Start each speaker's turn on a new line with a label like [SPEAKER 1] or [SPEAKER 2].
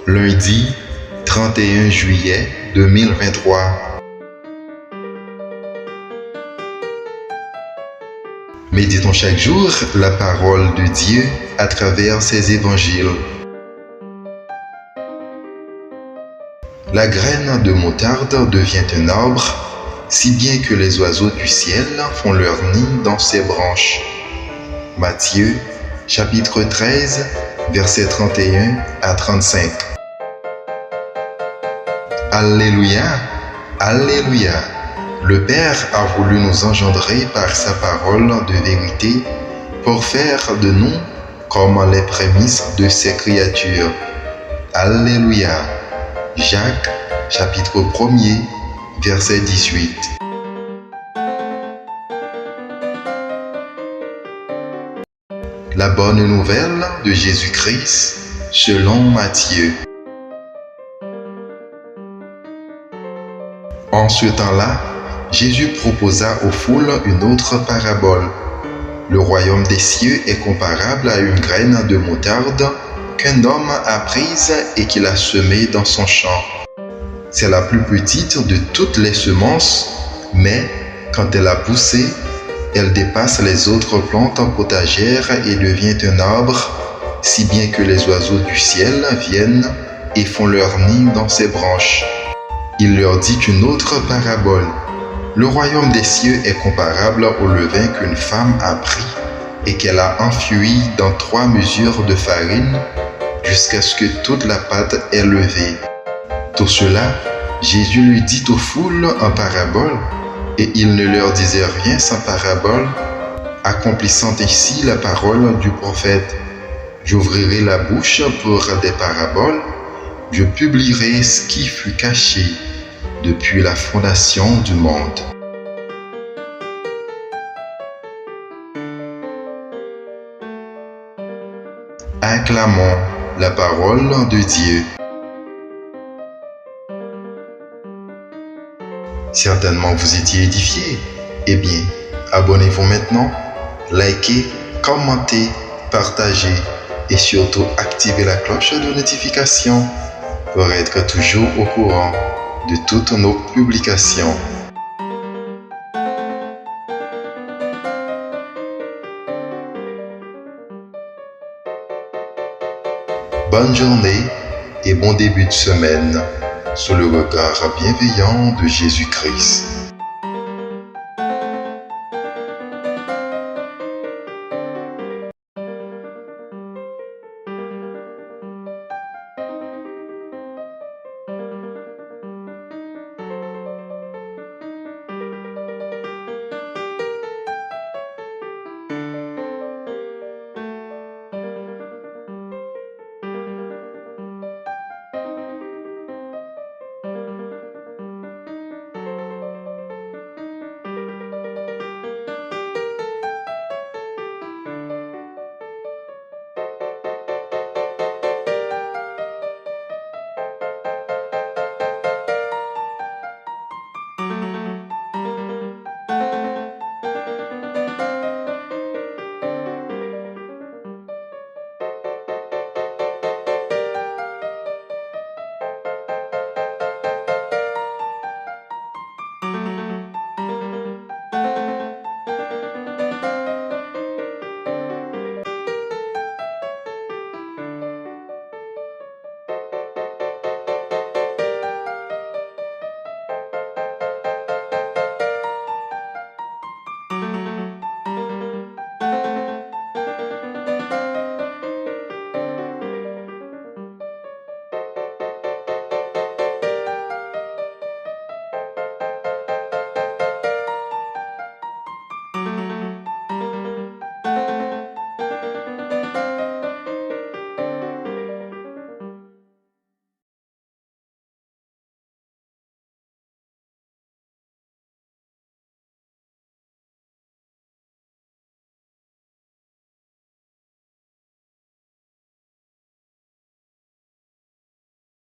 [SPEAKER 1] Lundi 31 juillet 2023. Méditons chaque jour la parole de Dieu à travers ses évangiles. La graine de moutarde devient un arbre, si bien que les oiseaux du ciel font leur nid dans ses branches. Matthieu, chapitre 13, versets 31 à 35. Alléluia, Alléluia. Le Père a voulu nous engendrer par sa parole de vérité pour faire de nous comme les prémices de ses créatures. Alléluia. Jacques, chapitre 1er, verset 18. La bonne nouvelle de Jésus-Christ selon Matthieu. En ce temps-là, Jésus proposa aux foules une autre parabole. Le royaume des cieux est comparable à une graine de moutarde qu'un homme a prise et qu'il a semée dans son champ. C'est la plus petite de toutes les semences, mais quand elle a poussé, elle dépasse les autres plantes potagères et devient un arbre, si bien que les oiseaux du ciel viennent et font leur nid dans ses branches. Il leur dit une autre parabole. Le royaume des cieux est comparable au levain qu'une femme a pris et qu'elle a enfoui dans 3 mesures de farine jusqu'à ce que toute la pâte ait levé. Tout cela, Jésus lui dit aux foules en parabole, et il ne leur disait rien sans parabole, accomplissant ainsi la parole du prophète. J'ouvrirai la bouche pour des paraboles, je publierai ce qui fut caché depuis la fondation du monde. Acclamons la parole de Dieu. Certainement vous étiez édifiés. Eh bien, abonnez-vous maintenant, likez, commentez, partagez et surtout activez la cloche de notification pour être toujours au courant de toutes nos publications. Bonne journée et bon début de semaine sous le regard bienveillant de Jésus-Christ.